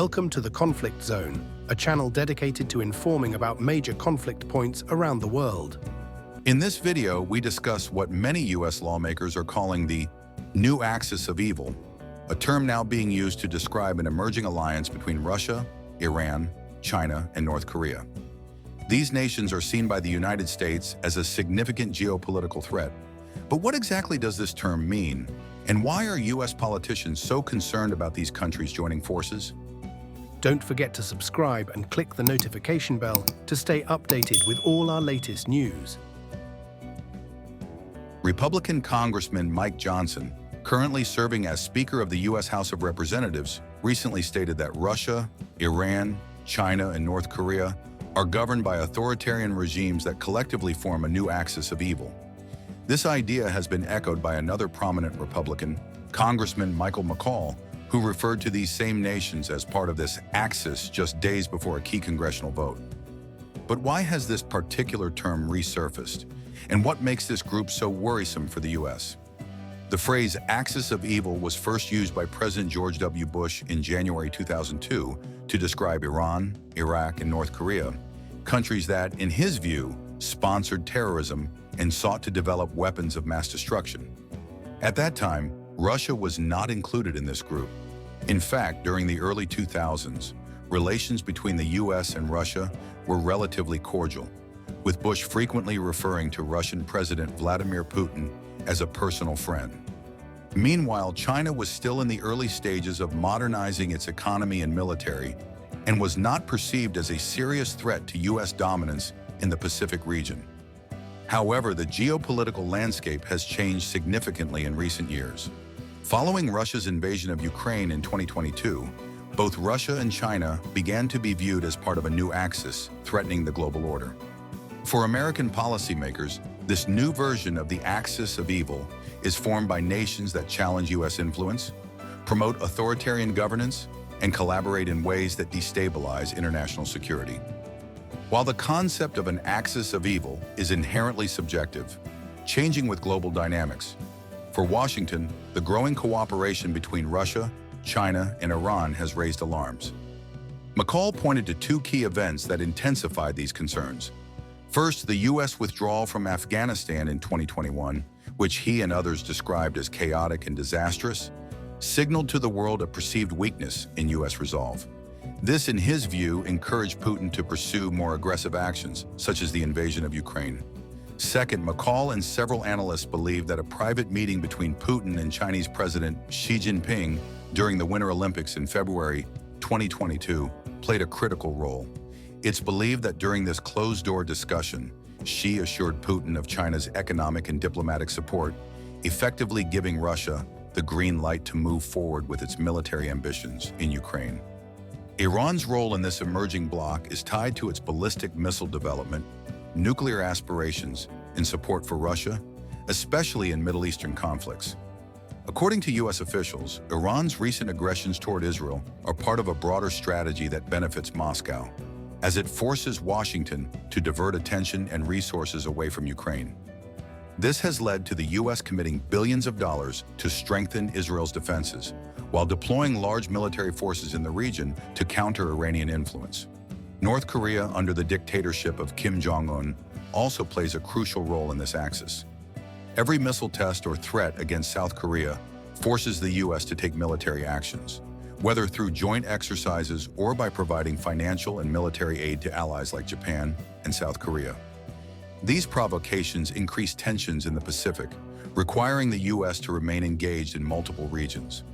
Welcome to the Conflict Zone, a channel dedicated to informing about major conflict points around the world. In this video, we discuss what many U.S. lawmakers are calling the new axis of evil, a term now being used to describe an emerging alliance between Russia, Iran, China, and North Korea. These nations are seen by the United States as a significant geopolitical threat. But what exactly does this term mean? And why are U.S. politicians so concerned about these countries joining forces? Don't forget to subscribe and click the notification bell to stay updated with all our latest news. Republican Congressman Mike Johnson, currently serving as Speaker of the U.S. House of Representatives, recently stated that Russia, Iran, China, and North Korea are governed by authoritarian regimes that collectively form a new axis of evil. This idea has been echoed by another prominent Republican, Congressman Michael McCaul, who referred to these same nations as part of this axis just days before a key congressional vote. But why has this particular term resurfaced? And what makes this group so worrisome for the U.S.? The phrase axis of evil was first used by President George W. Bush in January 2002 to describe Iran, Iraq, and North Korea, countries that, in his view, sponsored terrorism and sought to develop weapons of mass destruction. At that time, Russia was not included in this group. In fact, during the early 2000s, relations between the U.S. and Russia were relatively cordial, with Bush frequently referring to Russian President Vladimir Putin as a personal friend. Meanwhile, China was still in the early stages of modernizing its economy and military and was not perceived as a serious threat to U.S. dominance in the Pacific region. However, the geopolitical landscape has changed significantly in recent years. Following Russia's invasion of Ukraine in 2022, both Russia and China began to be viewed as part of a new axis threatening the global order. For American policymakers, this new version of the axis of evil is formed by nations that challenge U.S. influence, promote authoritarian governance, and collaborate in ways that destabilize international security. While the concept of an axis of evil is inherently subjective, changing with global dynamics, for Washington, the growing cooperation between Russia, China, and Iran has raised alarms. McCaul pointed to two key events that intensified these concerns. First, the U.S. withdrawal from Afghanistan in 2021, which he and others described as chaotic and disastrous, signaled to the world a perceived weakness in U.S. resolve. This, in his view, encouraged Putin to pursue more aggressive actions, such as the invasion of Ukraine. Second, McCaul and several analysts believe that a private meeting between Putin and Chinese President Xi Jinping during the Winter Olympics in February 2022 played a critical role. It's believed that during this closed-door discussion, Xi assured Putin of China's economic and diplomatic support, effectively giving Russia the green light to move forward with its military ambitions in Ukraine. Iran's role in this emerging bloc is tied to its ballistic missile development, nuclear aspirations, and support for Russia, especially in Middle Eastern conflicts. According to U.S. officials, Iran's recent aggressions toward Israel are part of a broader strategy that benefits Moscow, as it forces Washington to divert attention and resources away from Ukraine. This has led to the U.S. committing billions of dollars to strengthen Israel's defenses, while deploying large military forces in the region to counter Iranian influence. North Korea, under the dictatorship of Kim Jong-un, also plays a crucial role in this axis. Every missile test or threat against South Korea forces the U.S. to take military actions, whether through joint exercises or by providing financial and military aid to allies like Japan and South Korea. These provocations increase tensions in the Pacific, requiring the U.S. to remain engaged in multiple regions.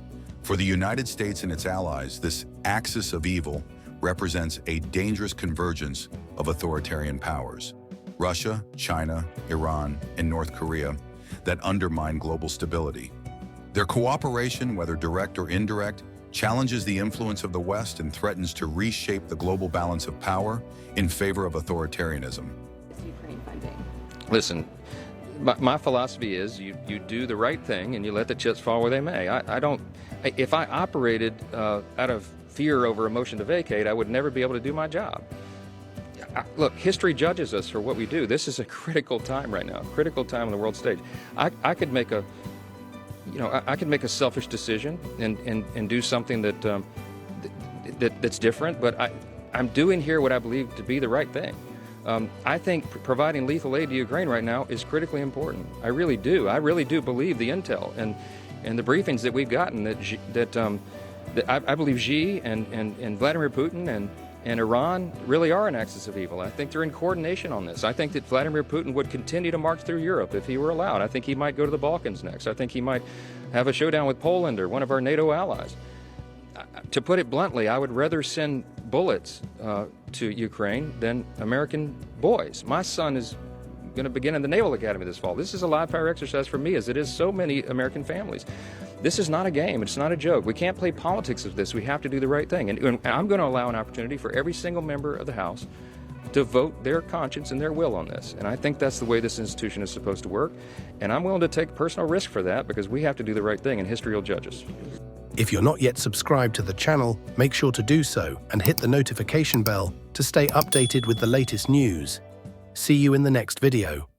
For the United States and its allies, this axis of evil represents a dangerous convergence of authoritarian powers, Russia, China, Iran, and North Korea, that undermine global stability. Their cooperation, whether direct or indirect, challenges the influence of the West and threatens to reshape the global balance of power in favor of authoritarianism. Ukraine funding. Listen, my philosophy is you do the right thing and you let the chips fall where they may. If I operated out of fear over a motion to vacate, I would never be able to do my job. Look, history judges us for what we do. This is a critical time right now, critical time on the world stage. I could make a I could make a selfish decision and do something that that's different, but I'm doing here what I believe to be the right thing. I think providing lethal aid to Ukraine right now is critically important. I really do. I really do believe the intel and the briefings that we've gotten that I believe Xi and Vladimir Putin and Iran really are an axis of evil. I think they're in coordination on this. I think that Vladimir Putin would continue to march through Europe if he were allowed. I think he might go to the Balkans next. I think he might have a showdown with Poland or one of our NATO allies. To put it bluntly, I would rather send bullets to Ukraine than American boys. My son is going to begin in the Naval Academy this fall. This is a live fire exercise for me, as it is so many American families. This is not a game. It's not a joke. We can't play politics of this. We have to do the right thing. And I'm going to allow an opportunity for every single member of the House to vote their conscience and their will on this. And I think that's the way this institution is supposed to work. And I'm willing to take personal risk for that, because we have to do the right thing, and history will judge us. If you're not yet subscribed to the channel, make sure to do so and hit the notification bell to stay updated with the latest news. See you in the next video.